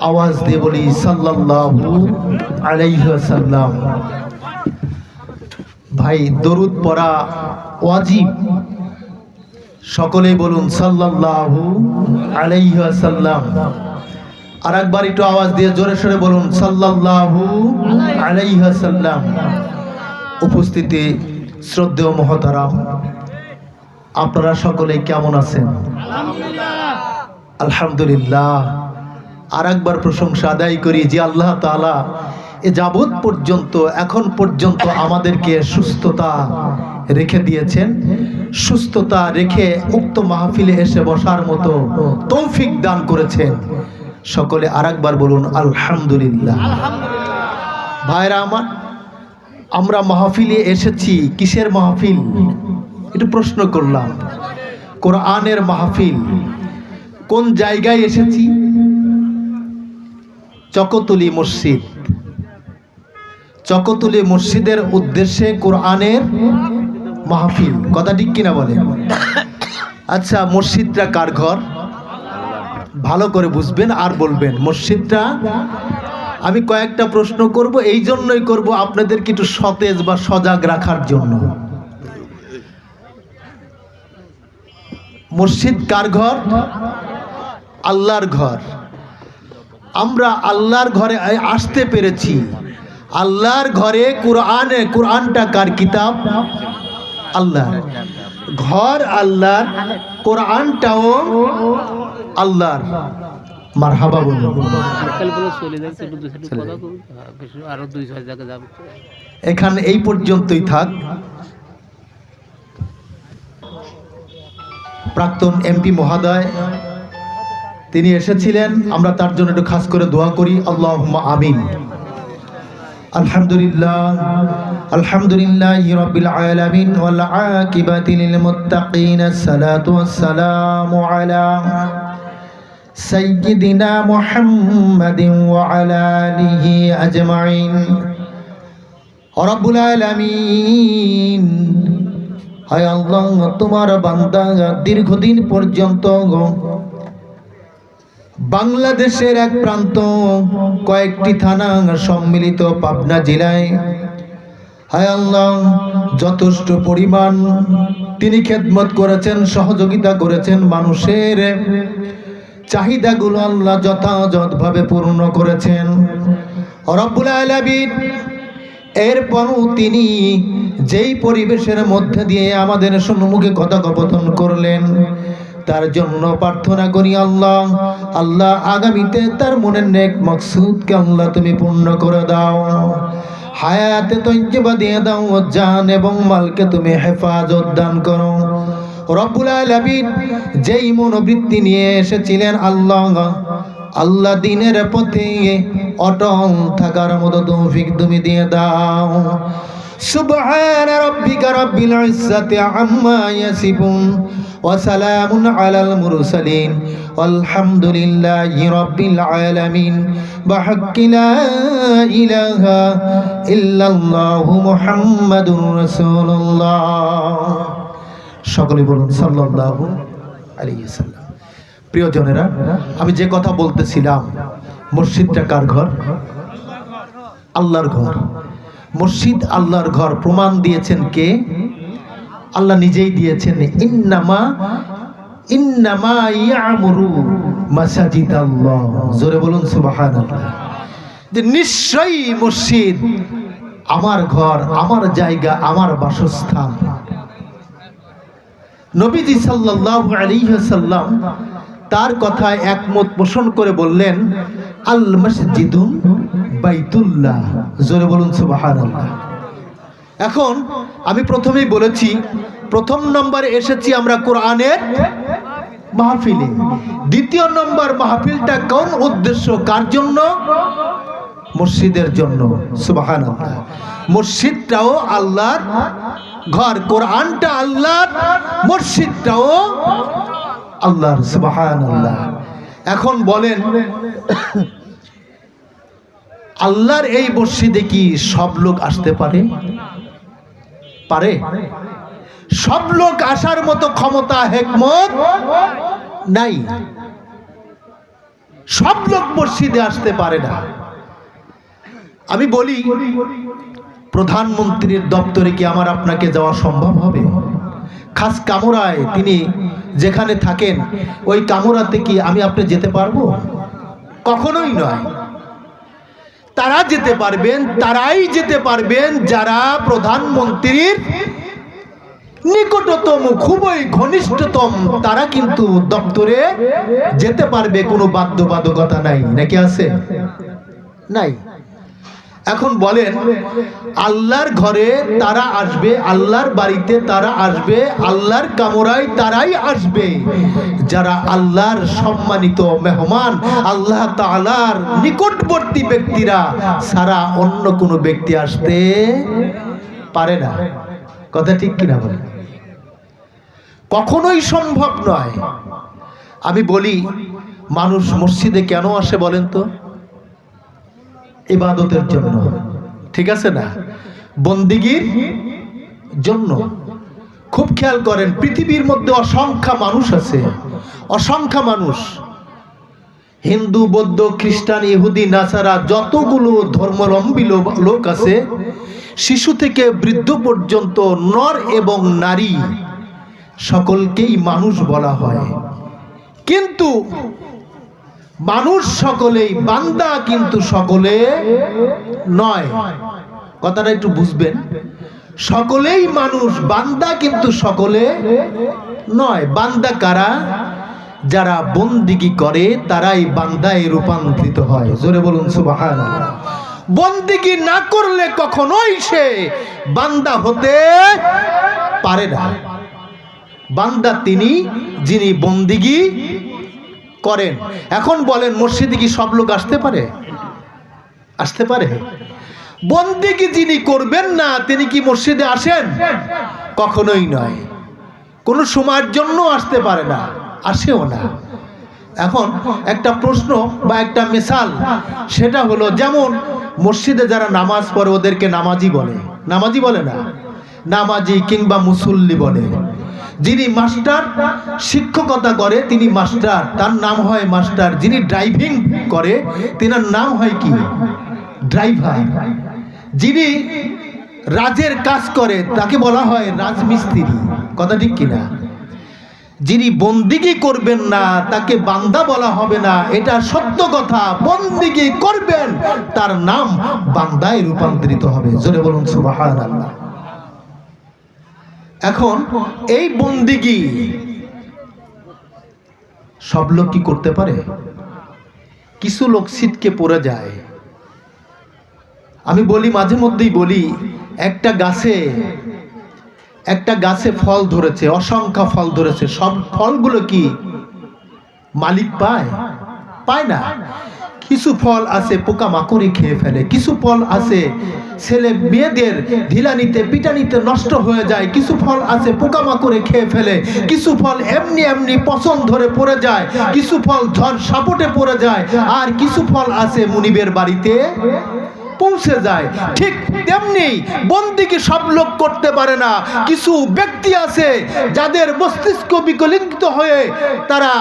আওয়াজ দিয়ে বলি সাল্লাল্লাহু আলাইহি ওয়াসাল্লাম। ভাই দরুদ পড়া ওয়াজিব, সকলেই বলুন সাল্লাল্লাহু আলাইহি ওয়াসাল্লাম। আর একবার একটু আওয়াজ দিয়ে জোরে সোরে বলুন সাল্লাল্লাহু আলাইহি ওয়াসাল্লাম। উপস্থিতি শ্রদ্ধেয় মহতারাম, আপনারা সকলেই কেমন আছেন? আলহামদুলিল্লাহ। আর একবার প্রশংসা আদায় করি যে আল্লাহ তাআলা এ যাবৎ পর্যন্ত এখন পর্যন্ত আমাদেরকে সুস্থতা রেখে দিয়েছেন, সুস্থতা রেখে উক্ত মাহফিলে এসে বসার মতো তৌফিক দান করেছেন। সকলে আর একবার বলুন আলহামদুলিল্লাহ। ভাইরা আমার, আমরা মাহফিলে এসেছি, কিসের মাহফিল একটু প্রশ্ন করলাম? কোরআনের মাহফিল। কোন জায়গায় এসেছি? চকতুলি মসজিদ। চকতুলি মসজিদের উদ্দেশ্যে কোরআনের মাহফিল। কথা ঠিক কিনা বলেন? আচ্ছা, মসজিদটা কার ঘর? ভালো করে বুঝবেন আর বলবেন। মসজিদটা, আমি কয়েকটা প্রশ্ন করব, এই জন্যই করব আপনাদেরকে একটু সতেজ বা সজাগ রাখার জন্য। মসজিদ কার ঘর? আল্লাহর ঘর। আমরা আল্লাহর ঘরে আসতে পেরেছি। আল্লাহর ঘরে কোরআনটা কার কিতাব? আল্লাহর ঘর, আল্লাহর কোরআনটাও আল্লাহর। মারহাবা বলুন। এখানে এই পর্যন্তই থাক। প্রাক্তন এমপি মহোদয় তিনি এসেছিলেন, আমরা তার জন্য একটু খাস করে দোয়া করি। আল্লাহুম্মা আমিন। আলহামদুলিল্লাহ, আলহামদুলিল্লাহি রাব্বিল আলামিন ওয়াল আকিবাতু লিল মুত্তাকিন। আসসালাতু ওয়াসসালামু আলা সাইয়্যিদিনা মুহাম্মাদিন ওয়া আলা আলিহি আজমাইন। রব্বুল আলামিন, হায় আল্লাহ, তোমার বান্দা দীর্ঘদিন পর্যন্ত বাংলাদেশের এক প্রান্ত, কয়েকটি থানা সম্মিলিত পাবনা জেলায়, হায় আল্লাহ, যথেষ্ট পরিমাণ তিনি খেদমত করেছেন, সহযোগিতা করেছেন, মানুষের চাহিদাগুলো আল্লাহ যথাযথভাবে পূর্ণ করেছেন রব্বুল আলামিন। এরপরও তিনি যেই পরিবেশের মধ্যে দিয়ে আমাদের সম্মুখে কথোপকথন করলেন, তার জন্য প্রার্থনা করি আল্লাহ, আল্লাহ আগামীতে তার মনের নেক মকসুদকে আল্লাহ তুমি পূর্ণ করে দাও। হায়াতে তৈয়্যিবা দিয়ে দাও, জান এবং মালকে তুমি হেফাজত দান করো রব্বুল আলামিন। যেই মনোবৃত্তি নিয়ে এসেছিলেন আল্লাহ, আল্লাহ দিনের পথে অটল থাকার মতো তৌফিক তুমি দিয়ে দাও। সুবহান রাব্বিকা রাব্বিল ইজ্জাতি আম্মা ইয়াসিফুন ওয়া সালামুন আলাল মুরসালিন ওয়ালহামদুলিল্লাহি রাব্বিল আলামিন। বিহাক্কি লা ইলাহা ইল্লাল্লাহু মুহাম্মাদুর রাসূলুল্লাহ। সকলে বলুন সাল্লাল্লাহু আলাইহি ওয়াসাল্লাম। প্রিয়জনেরা, আমি যে কথা বলতেছিলাম, মসজিদটা কার ঘর? আল্লাহর ঘর। মসজিদ আল্লাহর ঘর প্রমাণ দিয়েছেন কে? আল্লাহ নিজেই দিয়েছেন। ইন্নামা ইয়ামুরু মাসাজিদাল্লাহ। জোরে বলুন সুবহানাল্লাহ। যে নিশ্চয়ই মসজিদ আমার ঘর, আমার জায়গা, আমার বাসস্থান। নবীজি সাল্লাল্লাহু আলাইহি ওয়াসাল্লাম তার কথায় একমত পোষণ করে বললেন, আল মসজিদু বাইতুল্লাহ। জোরে বলুন সুবহানাল্লাহ। এখন আমি প্রথমেই বলেছি, প্রথম নম্বরে এসেছি আমরা কোরআনের মাহফিলে। দ্বিতীয় নম্বর মাহফিলটা কোন উদ্দেশ্য, কার জন্য? মসজিদের জন্য। সুবহানাল্লাহ। মসজিদটাও আল্লাহর ঘর, কোরআনটা আল্লাহর, মসজিদটাও আল্লাহর। সুবহানাল্লাহ। এখন বলেন, আল্লাহর এই মসজিদে কি সব লোক আসতে পারে? পারে? সব লোক আসার মতো ক্ষমতা, হিকমত নাই। সব লোক মসজিদে আসতে পারে না। আমি বলি, প্রধানমন্ত্রীর দপ্তরে কি আমার আপনাকে যাওয়া সম্ভব হবে? খাস কামরায় তিনি যেখানে থাকেন ওই কামরাতে কি আমি আপনি যেতে পারবো? কখনোই নয়। তারা যেতে পারবেন, তারাই যেতে পারবেন যারা প্রধানমন্ত্রীর নিকটতম, খুবই ঘনিষ্ঠতম, তারা কিন্তু দপ্তরে যেতে পারবে। কোনো বাধ্যবাধকতা নাই, নাকি আছে? নাই। এখন বলেন, আল্লাহর ঘরে তারা আসবে, আল্লাহর বাড়িতে তারা আসবে, আল্লাহর কামরায় তারাই আসবে যারা আল্লাহর সম্মানিত মেহমান, আল্লাহ তাআলার নিকটবর্তী ব্যক্তিরা ছাড়া অন্য কোনো ব্যক্তি আসতে পারে না। কথা ঠিক কিনা বলেন? কখনোই সম্ভব নয়। আমি বলি, মানুষ মসজিদে কেন আসে বলেন তো? ইবাদতের জন্য, ঠিক আছে না? বন্দিগির জন্য। খুব খেয়াল করেন, পৃথিবীর মধ্যে অসংখ্য মানুষ আছে, অসংখ্য মানুষ, হিন্দু, বৌদ্ধ, খ্রিস্টান, ইহুদি, নাসারা, যতগুলো ধর্মাবলম্বী লোক আছে, শিশু থেকে বৃদ্ধ পর্যন্ত, নর এবং নারী, সকলকেই মানুষ বলা হয়। কিন্তু মানুষ সকলেই, বান্দা কিন্তু সকলে নয়। কথাটা একটু বুঝবেন। সকলেই মানুষ, বান্দা কিন্তু সকলে নয়। বান্দা কারা? যারা বন্দিগি করে তারাই বান্দায় রূপান্তরিত হয়। জোরে বলুন সুবহানাল্লাহ। বন্দিগি না করলে কখনোই সে বান্দা হতে পারে না। বান্দা তিনি যিনি বন্দিগি করেন। এখন বলেন, মসজিদে কি সব লোক আসতে পারে? আসতে পারে? বন্দিগি যিনি করবেন না তিনি কি মসজিদে আসেন? কখনোই নয়। কোন সময়ের জন্য আসতে পারে না, আসেও না। এখন একটা প্রশ্ন বা একটা মিসাল, সেটা হলো, যেমন মসজিদে যারা নামাজ পড়ে ওদেরকে নামাজি বলে, নামাজি বলে না, নামাজি কিংবা মুসল্লি বলে। যিনি মাস্টার শিক্ষকতা করে তিনি মাস্টার, তার নাম হয় মাস্টার। যিনি ড্রাইভিং করে তিনার নাম হয় কি? ড্রাইভার। যিনি রাজের কাজ করে তাকে বলা হয় রাজমিস্ত্রি। কথা ঠিক কিনা? যিনি বন্দিগি করবেন না তাকে বান্দা বলা হবে না, এটা সত্য কথা। বন্দিগি করবেন তার নাম বান্দায় রূপান্তরিত হবে। জোরে বলুন সুবহানাল্লাহ। এখন এই বন্দিগি সব লোক কি করতে পারে? কিছু লোক ছিটকে পড়ে যায়। আমি বলি, মাঝে মধ্যেই বলি, একটা গাছে ফল ধরেছে, অসংখ্য ফল ধরেছে। সব ফলগুলো কি মালিক পায়? পায় না। কিছু ফল আছে পোকামাকড়ে খেয়ে ফেলে, কিছু ফল আছে ছেলে মেয়েদের ঢিলানিতে পিটানিতে নষ্ট হয়ে যায়, কিছু ফল আছে পোকামাকড়ে খেয়ে ফেলে, কিছু ফল এমনি এমনি পচন ধরে পড়ে যায়, কিছু ফল ঝড় সাপটে পড়ে যায়, আর কিছু ফল আছে মুনিবের বাড়িতে পৌঁছে যায়। ঠিক তেমনি বন্দিগি সব লোক করতে পারে না। কিছু ব্যক্তি আছে যাদের মস্তিষ্ক বিকলিত হয়ে তারা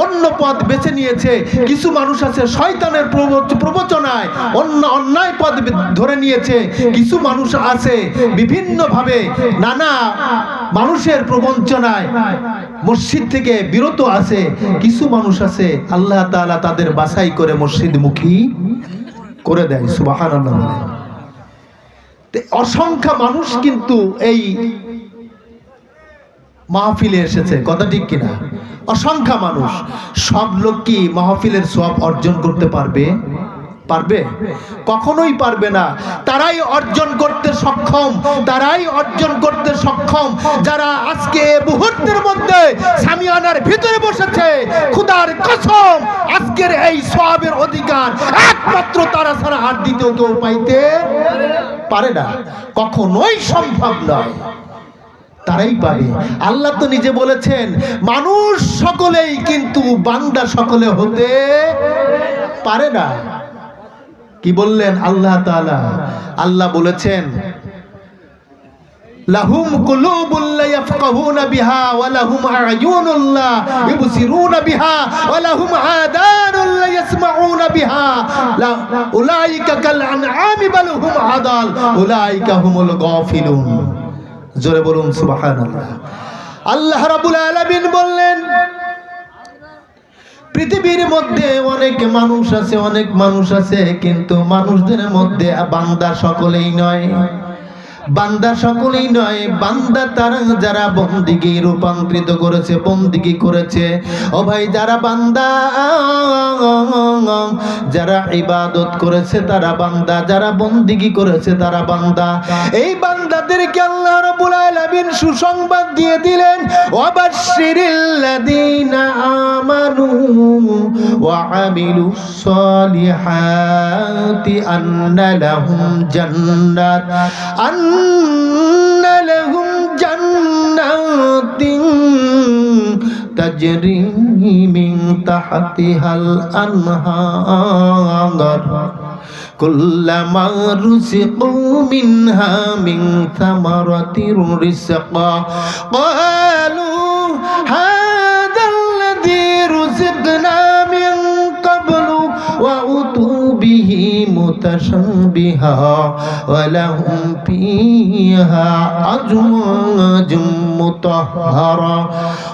অন্য পথ বেছে নিয়েছে। কিছু মানুষ আছে শয়তানের প্রবচনায় অন্যায় পথ ধরে নিয়েছে। কিছু মানুষ আছে বিভিন্নভাবে নানা মানুষের প্রবঞ্চনায় মসজিদ থেকে বিরত আছে। কিছু মানুষ আছে আল্লাহ তাআলা তাদের বাছাই করে মসজিদমুখী করে দেয়। সুবহানাল্লাহ। অসংখ্য মানুষ কিন্তু এই মাহফিলে এসেছে। কথা ঠিক কিনা? অসংখ্য মানুষ। সব লোক কি মাহফিলের সওয়াব অর্জন করতে পারবে? পারবে? কখনোই পারবে না। তারাই অর্জন করতে সক্ষম, তারাই অর্জন করতে সক্ষম যারা আজকে মুহূর্তের মধ্যে সামিয়ানার ভিতরে বসেছে। খোদার কসম, আজকের এই সওয়াবের অধিকার একমাত্র তারা ছাড়া আর দ্বিতীয় কেউ পাইতে পারে না। কখনোই সম্ভব নয়। তারাই পাবে। আল্লাহ তো নিজে বলেছেন, মানুষ সকলেই কিন্তু বান্দা সকলে হতে পারে না। কি বললেন আল্লাহ তাআলা? আল্লাহ বলেছেন, লাহুম কুলুবুল লা ইয়াফকাহুনা বিহা ওয়া লাহুম আ'য়ুনুল লা ইবসিরুনা বিহা ওয়া লাহুম আযানুল লা ইয়াসমাউনা বিহা উলাইকা কাল আনআমি বাল হুম আদাল উলাইকা হুমুল গাফিলুন। জোরে বলুন সুবহানাল্লাহ। আল্লাহ রাব্বুল আলামিন বললেন, পৃথিবীর মধ্যে অনেক মানুষ আছে কিন্তু মানুষদের মধ্যে বান্দা সকলেই নয়, বান্দা সকলেই নয়। বান্দা তারা যারা বন্দিগি রূপান্তরিত করেছে, বন্দিগি করেছে। ও ভাই, যারা বান্দা, যারা ইবাদত করেছে তারা বান্দা, যারা বন্দিগি করেছে তারা বান্দা। এই বান্দাদেরকে আল্লাহ রাব্বুল আলামিন সুসংবাদ দিয়ে দিলেন, ওয়াবাশশিরিল্লাযীনা আমানু ওয়া আমিলুস সালিহাতি আন্না লাহুম জান্নাত জান্নাতিন তাজরি মিন তাহতিহাল আনহার কুল্লামা রুজিকু মিনহা মিন থামারাতির রিজকা ক্বালু হাযাল্লাযী রুজিকনা মিন ক্বাবলু ওয়া উতু বিহি মুতাশাবিহা ওয়া লাহুম ফীহা আজওয়াজুম মুতাহহারা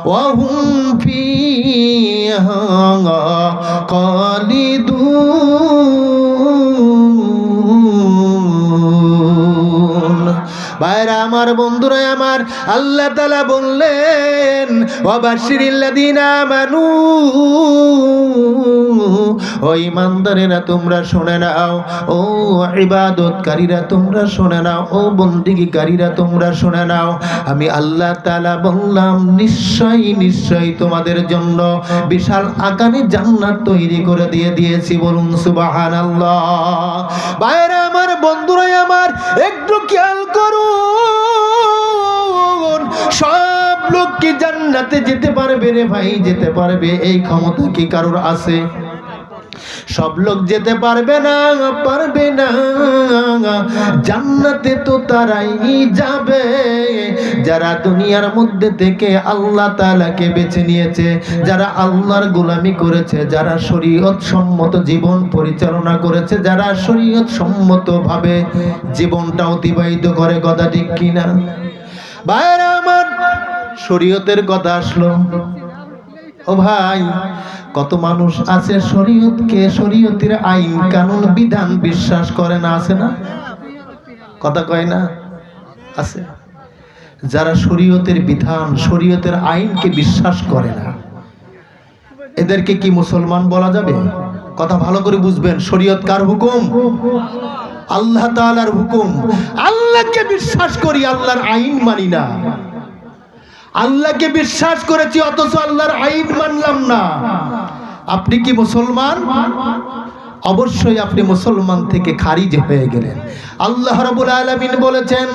ওয়া হুম ফীহা খালিদুন। ভাইরা আমার, বন্ধুরা আমার, আল্লাহ তাআলা বললেন, ওয়াবাশশিরিল্লাযীনা আমানু, ও ঈমানদারেরা তোমরা শুনে নাও, ও ইবাদতকারীরা তোমরা শুনে নাও, ও বন্দেগীকারীরা তোমরা শুনে নাও। আমি আল্লাহ তাআলা বললাম, নিশ্চয়ই তোমাদের জন্য বিশাল আকারে জান্নাত তৈরি করে দিয়েছি। বলুন সুবহানাল্লাহ। ভাইরা আমার, বন্ধুরা আমার, একটু খেয়াল করুন, সব লোক কি জান্নাতে যেতে পারবে রে ভাই? যেতে পারবে? এই ক্ষমতা কি কারোর আছে? সব লোক যেতে পারবে না, পারবে না। জান্নাতে তো তারাই যাবে যারা দুনিয়ার মধ্যে থেকে আল্লাহ তাআলাকে বেছে নিয়েছে, যারা আল্লাহর গোলামি করেছে, যারা শরীয়ত সম্মত জীবন পরিচালনা করেছে, যারা শরীয়ত সম্মত ভাবে জীবনটা অতিবাহিত করে। কথা ঠিক কিনা? ভাইরা আমার, শরীয়তের কথা আসলো। ও ভাই, কত মানুষ আছে শরীয়তকে, শরীয়তের আইন কানুন বিধান বিশ্বাস করে না? আছে না? কথা কয় না? আছে। যারা শরীয়তের বিধান, শরীয়তের আইনকে বিশ্বাস করে না, এদেরকে কি মুসলমান বলা যাবে? কথা ভালো করে বুঝবেন। শরীয়ত কার হুকুম? আল্লাহ তাআলার হুকুম। আল্লাহকে বিশ্বাস করি, আল্লাহর আইন মানি না। আল্লাহকে বিশ্বাস করেছি অথচ আল্লাহর আইন মানলাম না। আপনি কি মুসলমান? অবশ্যই আপনি মুসলমান থেকে খারিজ হয়ে গেলেন। আল্লাহ রাব্বুল আলামিন বলেছেন,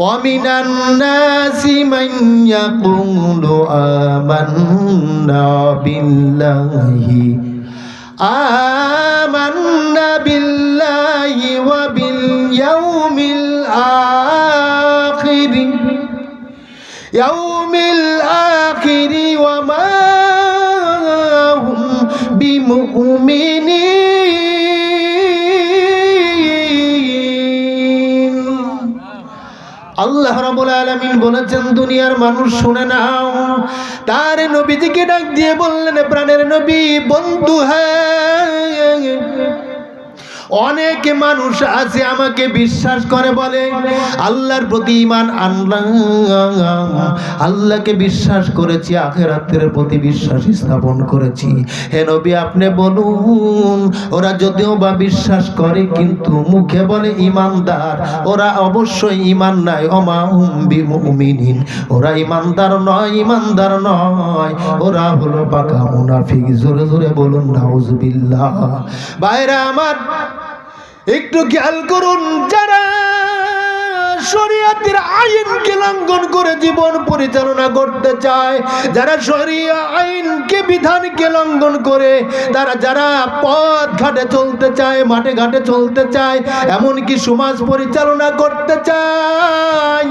ওয়ামিনান নাসি মান ইয়াকুলু আমান্না বিল্লাহি ওয়া বিল ইয়াউমিল আখির ওয়া মা হুম বিমুমিনিন। আল্লাহ রাব্বুল আলামিন বলেছেন, দুনিয়ার মানুষ শুনে নাও। তার নবীজিকে ডাক দিয়ে বললেন, প্রাণের নবী, বন্ধু, হ্যাঁ, অনেক মানুষ আছে আমাকে বিশ্বাস করে, বলে আল্লাহর প্রতি ঈমান আনলাম, আল্লাহকে বিশ্বাস করেছি, আখিরাতের প্রতি বিশ্বাস স্থাপন করেছি। হে নবী, আপনি বলুন, ওরা যদিও বা বিশ্বাস করে কিন্তু মুখে বলে ঈমানদার, ওরা অবশ্যই ঈমান নাই। ওমা হুম বিমুমিনিন, ওরা ঈমানদার নয়, ঈমানদার নয়, ওরা হলো পাকা মুনাফিক। জোরে জোরে বলুন নাউজুবিল্লাহ। ভাইরা আমার, একটু খেয়াল করুন, যারা শরীয়তের আইনকে লঙ্ঘন করে জীবন পরিচালনা করতে চায়, যারা শরীয়ত আইনকে বিধানকে লঙ্ঘন করে তারা যারা পথ ঘাটে চলতে চায়, মাঠে ঘাটে চলতে চায়, এমনকি সমাজ পরিচালনা করতে চায়,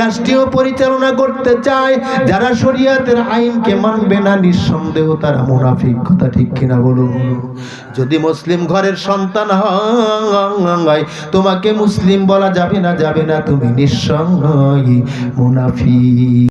রাষ্ট্রীয় পরিচালনা করতে চায়, যারা শরীয়তের আইনকে মানবে না, নিঃসন্দেহ তারা মুনাফিক। কথা ঠিক কিনা বলুন? যদি মুসলিম ঘরের সন্তান হয় তোমাকে মুসলিম বলা যাবে না, তুমি নিঃসন্দেহ মুনাফিক।